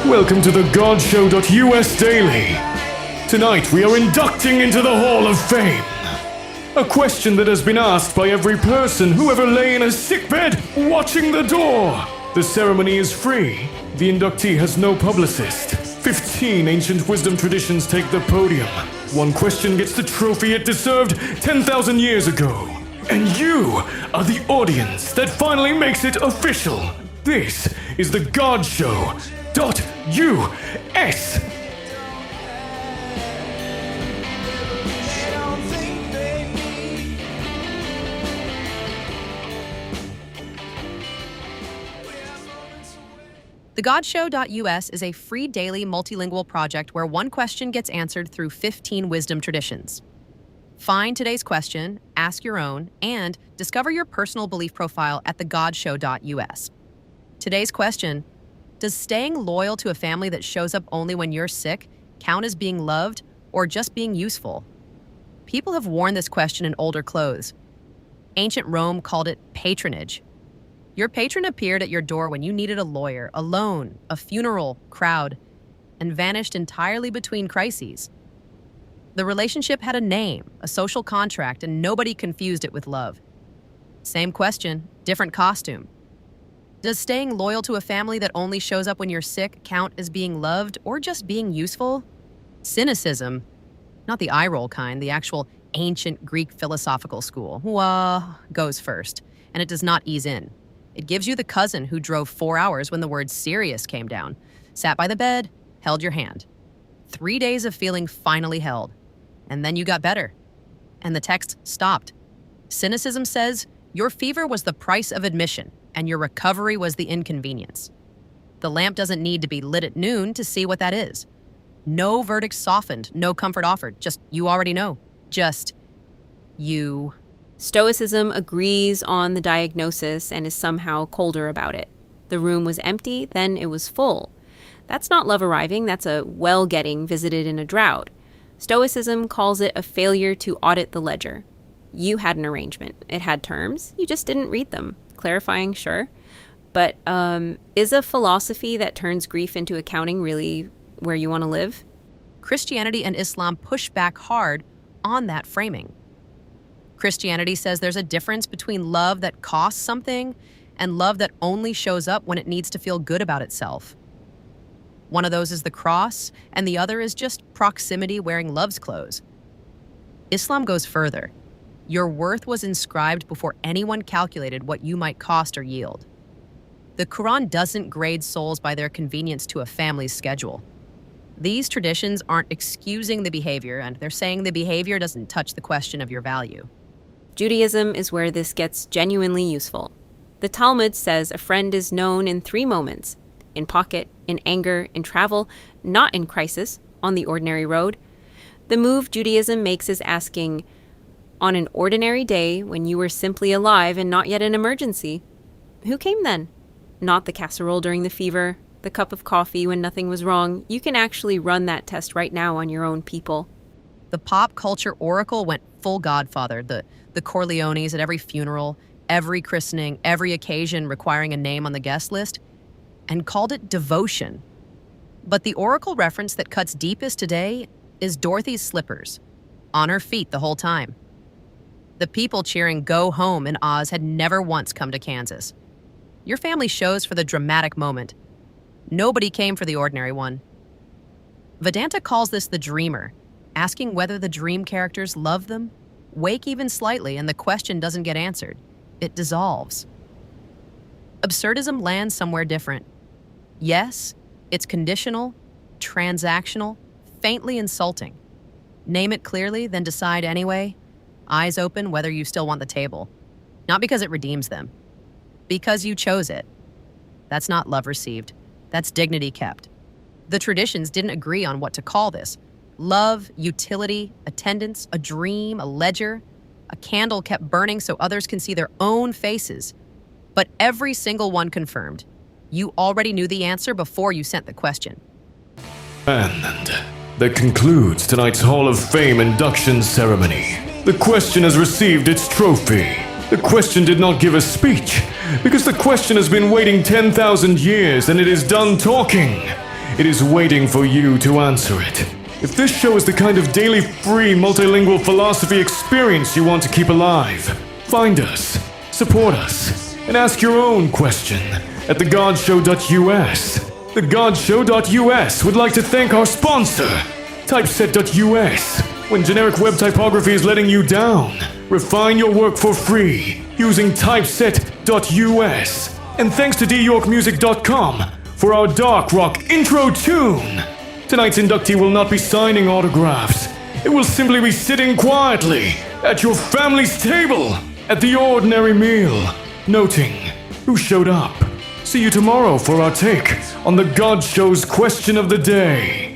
Welcome to the GodShow.us Daily. Tonight we are inducting into the Hall of Fame. A question that has been asked by every person who ever lay in a sickbed watching the door. The ceremony is free. The inductee has no publicist. 15 ancient wisdom traditions take the podium. One question gets the trophy it deserved 10,000 years ago. And you are the audience that finally makes it official. This is the GodShow.us. The GodShow.us is a free daily multilingual project where one question gets answered through 15 wisdom traditions. Find today's question, ask your own, and discover your personal belief profile at thegodshow.us. Today's question: does staying loyal to a family that shows up only when you're sick count as being loved or just being useful? People have worn this question in older clothes. Ancient Rome called it patronage. Your patron appeared at your door when you needed a lawyer, a loan, a funeral, crowd, and vanished entirely between crises. The relationship had a name, a social contract, and nobody confused it with love. Same question, different costume. Does staying loyal to a family that only shows up when you're sick count as being loved or just being useful? Cynicism, not the eye roll kind, the actual ancient Greek philosophical school, goes first, and it does not ease in. It gives you the cousin who drove 4 hours when the word serious came down, sat by the bed, held your hand. 3 days of feeling finally held. And then you got better. And the text stopped. Cynicism says your fever was the price of admission, and your recovery was the inconvenience. The lamp doesn't need to be lit at noon to see what that is. No verdict softened, no comfort offered. Just you already know. Just you. Stoicism agrees on the diagnosis and is somehow colder about it. The room was empty, then it was full. That's not love arriving, that's a well getting visited in a drought. Stoicism calls it a failure to audit the ledger. You had an arrangement. It had terms. You just didn't read them. Clarifying, sure. But is a philosophy that turns grief into accounting really where you want to live? Christianity and Islam push back hard on that framing. Christianity says there's a difference between love that costs something and love that only shows up when it needs to feel good about itself. One of those is the cross, and the other is just proximity wearing love's clothes. Islam goes further. Your worth was inscribed before anyone calculated what you might cost or yield. The Quran doesn't grade souls by their convenience to a family's schedule. These traditions aren't excusing the behavior, and they're saying the behavior doesn't touch the question of your value. Judaism is where this gets genuinely useful. The Talmud says a friend is known in 3 moments: in pocket, in anger, in travel, not in crisis, on the ordinary road. The move Judaism makes is asking, on an ordinary day when you were simply alive and not yet an emergency, who came then? Not the casserole during the fever, the cup of coffee when nothing was wrong. You can actually run that test right now on your own people. The pop culture oracle went full Godfather, the Corleones at every funeral, every christening, every occasion requiring a name on the guest list, and called it devotion. But the oracle reference that cuts deepest today is Dorothy's slippers, on her feet the whole time. The people cheering "Go Home" in Oz had never once come to Kansas. Your family shows for the dramatic moment. Nobody came for the ordinary one. Vedanta calls this the dreamer, asking whether the dream characters love them. Wake even slightly and the question doesn't get answered. It dissolves. Absurdism lands somewhere different. Yes, it's conditional, transactional, faintly insulting. Name it clearly, then decide anyway. Eyes open whether you still want the table. Not because it redeems them. Because you chose it. That's not love received. That's dignity kept. The traditions didn't agree on what to call this. Love, utility, attendance, a dream, a ledger. A candle kept burning so others can see their own faces. But every single one confirmed. You already knew the answer before you sent the question. And that concludes tonight's Hall of Fame induction ceremony. The question has received its trophy. The question did not give a speech, because the question has been waiting 10,000 years and it is done talking. it is waiting for you to answer it. If this show is the kind of daily free multilingual philosophy experience you want to keep alive, find us, support us, and ask your own question at thegodshow.us. Thegodshow.us would like to thank our sponsor, Typeset.us. When generic web typography is letting you down, refine your work for free using Typeset.us. And thanks to dyorkmusic.com for our dark rock intro tune. Tonight's inductee will not be signing autographs. It will simply be sitting quietly at your family's table at the ordinary meal, noting who showed up. See you tomorrow for our take on the God Show's question of the day.